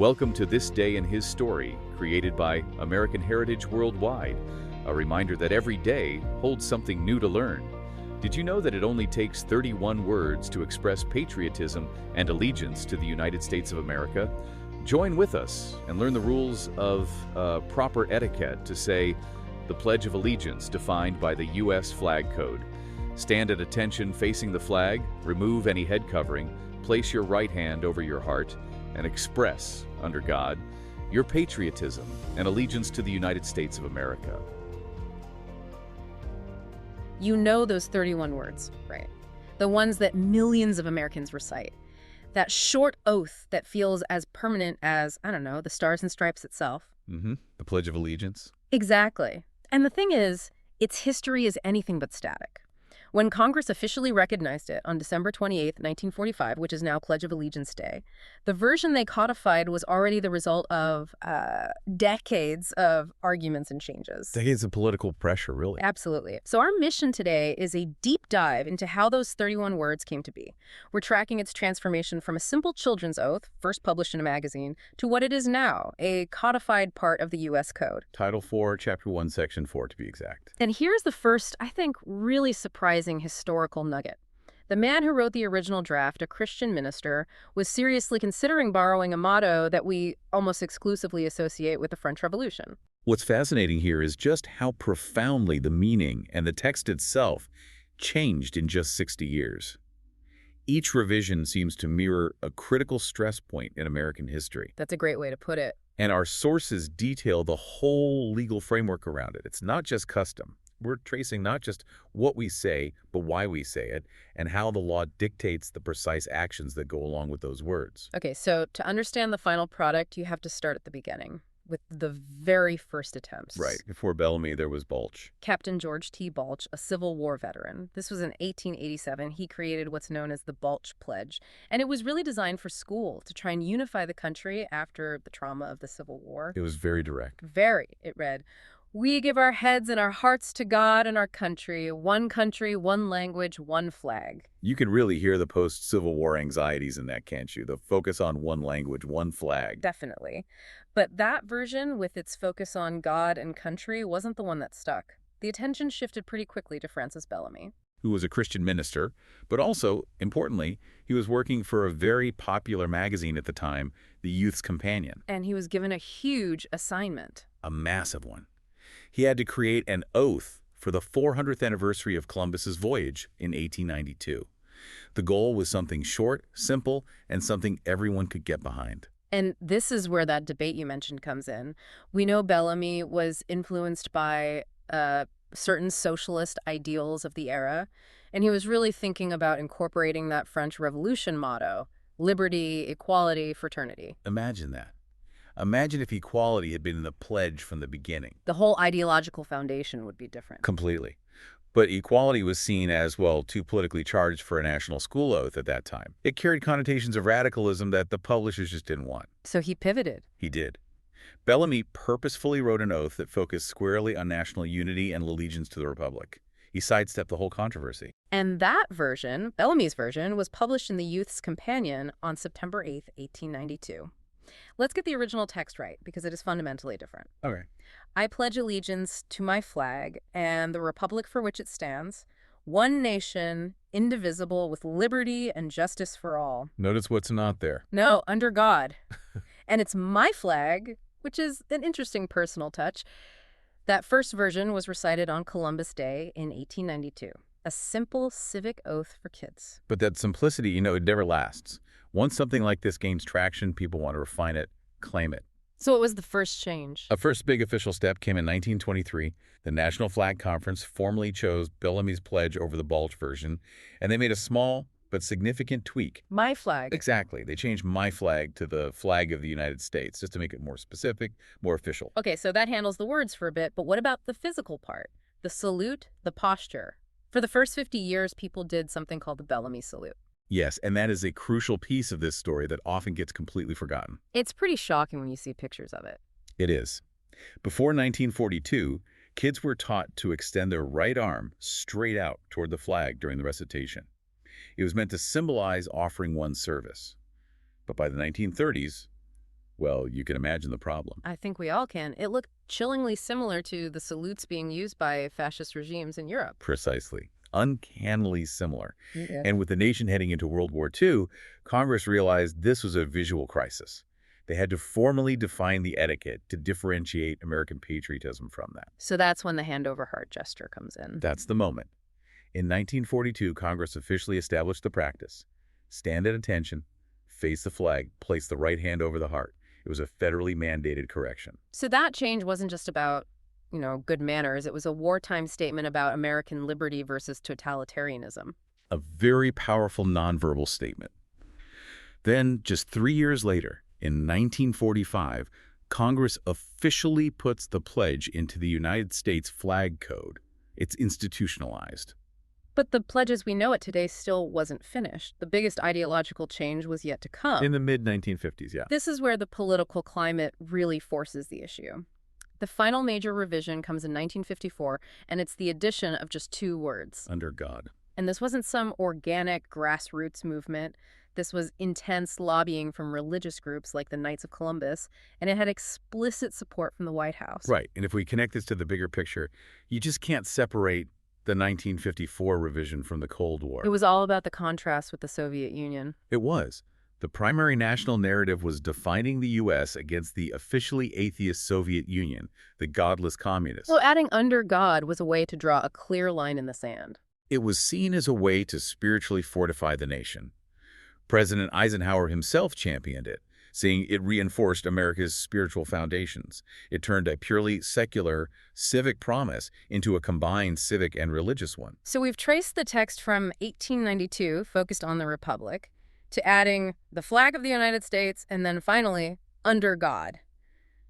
Welcome to This Day in His Story, created by American Heritage Worldwide, a reminder that every day holds something new to learn. Did you know that it only takes 31 words to express patriotism and allegiance to the United States of America? Join with us and learn the rules of proper etiquette to say the Pledge of Allegiance defined by the U.S. Flag Code. Stand at attention facing the flag, remove any head covering, place your right hand over your heart, and express, under God, your patriotism and allegiance to the United States of America. You know those 31 words, right? The ones that millions of Americans recite. That short oath that feels as permanent as, I don't know, the Stars and Stripes itself. The Pledge of Allegiance. Exactly. And the thing is, its history is anything but static. When Congress officially recognized it on December 28, 1945, which is now Pledge of Allegiance Day, the version they codified was already the result of decades of arguments and changes. Decades of political pressure, really. Absolutely. So our mission today is a deep dive into how those 31 words came to be. We're tracking its transformation from a simple children's oath, first published in a magazine, to what it is now, a codified part of the U.S. Code. Title 4, Chapter 1, Section 4, to be exact. And here's the first, I think, really surprising historical nugget. The man who wrote the original draft, a Christian minister, was seriously considering borrowing a motto that we almost exclusively associate with the French Revolution. What's fascinating here is just how profoundly the meaning and the text itself changed in just 60 years. Each revision seems to mirror a critical stress point in American history. That's a great way to put it. And our sources detail the whole legal framework around it. It's not just custom. We're tracing not just what we say, but why we say it, and how the law dictates the precise actions that go along with those words. Okay, so to understand the final product, you have to start at the beginning, with the very first attempts. Right. Before Bellamy, there was Balch. Captain George T. Balch, a Civil War veteran. This was in 1887. He created what's known as the Balch Pledge, and it was really designed for school to try and unify the country after the trauma of the Civil War. It was very direct. Very. It read, "We give our heads and our hearts to God and our country, one language, one flag." You can really hear the post-Civil War anxieties in that, can't you? The focus on one language, one flag. Definitely. But that version, with its focus on God and country, wasn't the one that stuck. The attention shifted pretty quickly to Francis Bellamy, Who was a Christian minister, but also, importantly, he was working for a very popular magazine at the time, the Youth's Companion. and he was given a huge assignment. A massive one. He had to create an oath for the 400th anniversary of Columbus's voyage in 1892. The goal was something short, simple, and something everyone could get behind. And this is where that debate you mentioned comes in. We know Bellamy was influenced by certain socialist ideals of the era, and he was really thinking about incorporating that French Revolution motto, liberty, equality, fraternity. Imagine that. Imagine if equality had been in the pledge from the beginning. The whole ideological foundation would be different. Completely. But equality was seen as, well, too politically charged for a national school oath at that time. It carried connotations of radicalism that the publishers just didn't want. So he pivoted. He did. Bellamy purposefully wrote an oath that focused squarely on national unity and allegiance to the Republic. He sidestepped the whole controversy. And that version, Bellamy's version, was published in the Youth's Companion on September 8th, 1892. Let's get the original text right, because it is fundamentally different. Okay. "I pledge allegiance to my flag and the republic for which it stands, one nation, indivisible, with liberty and justice for all." Notice what's not there. No, under God. And it's my flag, which is an interesting personal touch. That first version was recited on Columbus Day in 1892. A simple civic oath for kids. But that simplicity, it never lasts. Once something like this gains traction, people want to refine it, claim it. So what was the first change? A first big official step came in 1923. The National Flag Conference formally chose Bellamy's pledge over the Balch version, and they made a small but significant tweak. My flag. Exactly. They changed my flag to the flag of the United States, just to make it more specific, more official. Okay, so that handles the words for a bit, but what about the physical part? The salute, the posture. For the first 50 years, people did something called the Bellamy salute. Yes, and that is a crucial piece of this story that often gets completely forgotten. It's pretty shocking when you see pictures of it. It is. Before 1942, kids were taught to extend their right arm straight out toward the flag during the recitation. It was meant to symbolize offering one's service. But by the 1930s, Well, you can imagine the problem. I think we all can. It looked chillingly similar to the salutes being used by fascist regimes in Europe. Precisely. Uncannily similar. Yeah. And with the nation heading into World War II, Congress realized this was a visual crisis. They had to formally define the etiquette to differentiate American patriotism from that. So that's when the hand over heart gesture comes in. That's the moment. In 1942, Congress officially established the practice. Stand at attention, face the flag, place the right hand over the heart. It was a federally mandated correction. So that change wasn't just about, good manners. It was a wartime statement about American liberty versus totalitarianism. A very powerful nonverbal statement. Then, just 3 years later, in 1945, Congress officially puts the pledge into the United States Flag Code. It's institutionalized. But the pledge as we know it today still wasn't finished. The biggest ideological change was yet to come. In the mid-1950s, yeah. This is where the political climate really forces the issue. The final major revision comes in 1954, and it's the addition of just 2 words. Under God. And this wasn't some organic grassroots movement. This was intense lobbying from religious groups like the Knights of Columbus, and it had explicit support from the White House. Right, and if we connect this to the bigger picture, you just can't separate the 1954 revision from the Cold War. It was all about the contrast with the Soviet Union. It was. The primary national narrative was defining the U.S. against the officially atheist Soviet Union, the godless communists. So adding under God was a way to draw a clear line in the sand. It was seen as a way to spiritually fortify the nation. President Eisenhower himself championed it, saying it reinforced America's spiritual foundations. It turned a purely secular, civic promise into a combined civic and religious one. So we've traced the text from 1892, focused on the Republic, to adding the flag of the United States, and then finally, under God.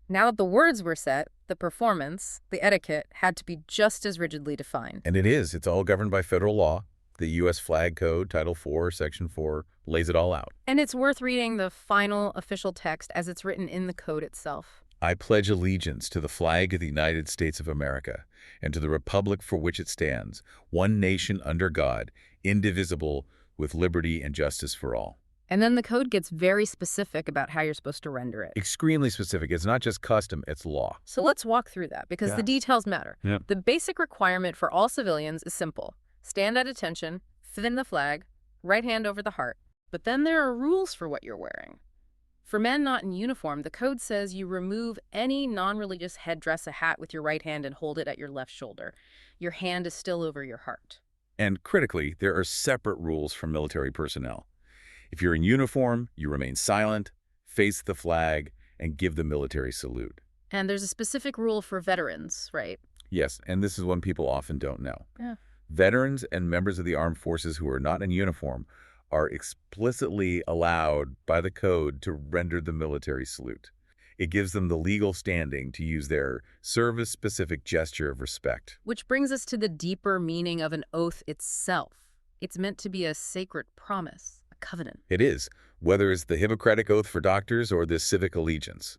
Now that the words were set, the performance, the etiquette, had to be just as rigidly defined. And it is. It's all governed by federal law. The U.S. Flag Code, Title IV, Section 4, lays it all out. And it's worth reading the final official text as it's written in the code itself. I pledge allegiance to the flag of the United States of America and to the republic for which it stands, one nation under God, indivisible, with liberty and justice for all. And then the code gets very specific about how you're supposed to render it. Extremely specific. It's not just custom, it's law. So let's walk through that, because the details matter. Yeah. The basic requirement for all civilians is simple. Stand at attention, thin the flag, right hand over the heart. But then there are rules for what you're wearing. For men not in uniform, the code says you remove any non-religious headdress, a hat, with your right hand and hold it at your left shoulder. Your hand is still over your heart. And critically, there are separate rules for military personnel. If you're in uniform, you remain silent, face the flag, and give the military salute. And there's a specific rule for veterans, right? Yes, and this is one people often don't know. Yeah. Veterans and members of the armed forces who are not in uniform are explicitly allowed by the code to render the military salute. It gives them the legal standing to use their service-specific gesture of respect. Which brings us to the deeper meaning of an oath itself. It's meant to be a sacred promise, a covenant. It is, whether it's the Hippocratic Oath for doctors or this civic allegiance.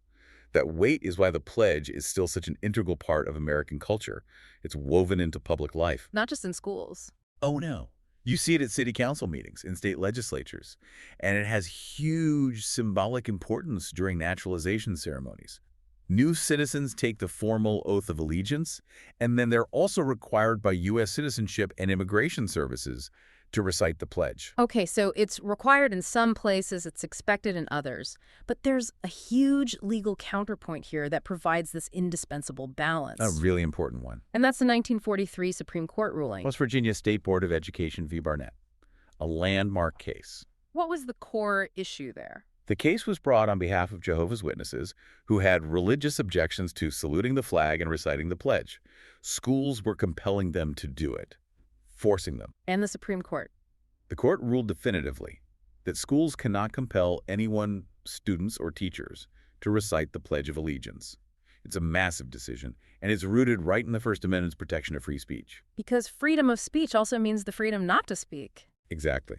That weight is why the pledge is still such an integral part of American culture. It's woven into public life. Not just in schools. Oh, no. You see it at city council meetings, in state legislatures, and it has huge symbolic importance during naturalization ceremonies. New citizens take the formal oath of allegiance, and then they're also required by U.S. Citizenship and Immigration Services to recite the pledge. Okay, so it's required in some places, it's expected in others. But there's a huge legal counterpoint here that provides this indispensable balance. A really important one. And that's the 1943 Supreme Court ruling. West Virginia State Board of Education v. Barnett, a landmark case. What was the core issue there? The case was brought on behalf of Jehovah's Witnesses who had religious objections to saluting the flag and reciting the pledge. Schools were compelling them to do it, forcing them. And the Supreme Court. The court ruled definitively that schools cannot compel anyone, students or teachers, to recite the Pledge of Allegiance. It's a massive decision, and it's rooted right in the First Amendment's protection of free speech. Because freedom of speech also means the freedom not to speak. Exactly.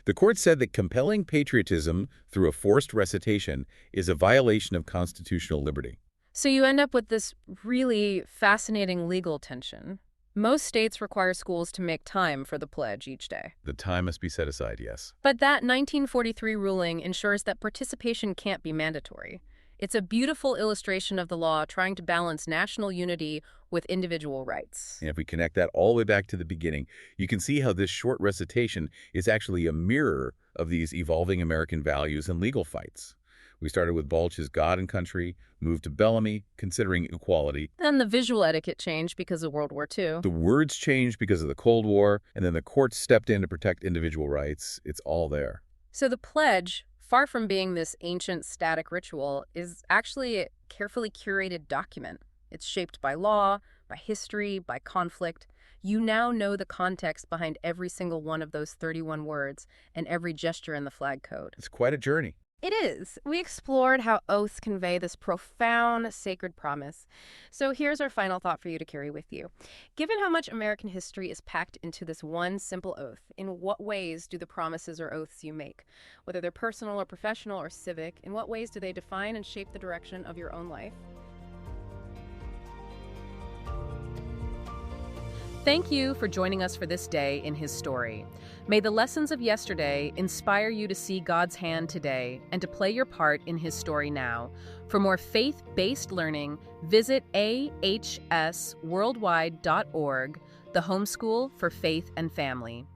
The court said that compelling patriotism through a forced recitation is a violation of constitutional liberty. So you end up with this really fascinating legal tension. Most states require schools to make time for the pledge each day. The time must be set aside, yes. But that 1943 ruling ensures that participation can't be mandatory. It's a beautiful illustration of the law trying to balance national unity with individual rights. And if we connect that all the way back to the beginning, you can see how this short recitation is actually a mirror of these evolving American values and legal fights. We started with Balch's God and Country, moved to Bellamy, considering equality. Then the visual etiquette changed because of World War II. The words changed because of the Cold War, and then the courts stepped in to protect individual rights. It's all there. So the pledge, far from being this ancient static ritual, is actually a carefully curated document. It's shaped by law, by history, by conflict. You now know the context behind every single one of those 31 words and every gesture in the flag code. It's quite a journey. It is. We explored how oaths convey this profound, sacred promise. So here's our final thought for you to carry with you. Given how much American history is packed into this one simple oath, in what ways do the promises or oaths you make, whether they're personal or professional or civic, in what ways do they define and shape the direction of your own life? Thank you for joining us for this day in His story. May the lessons of yesterday inspire you to see God's hand today and to play your part in His story now. For more faith-based learning, visit ahsworldwide.org, the homeschool for faith and family.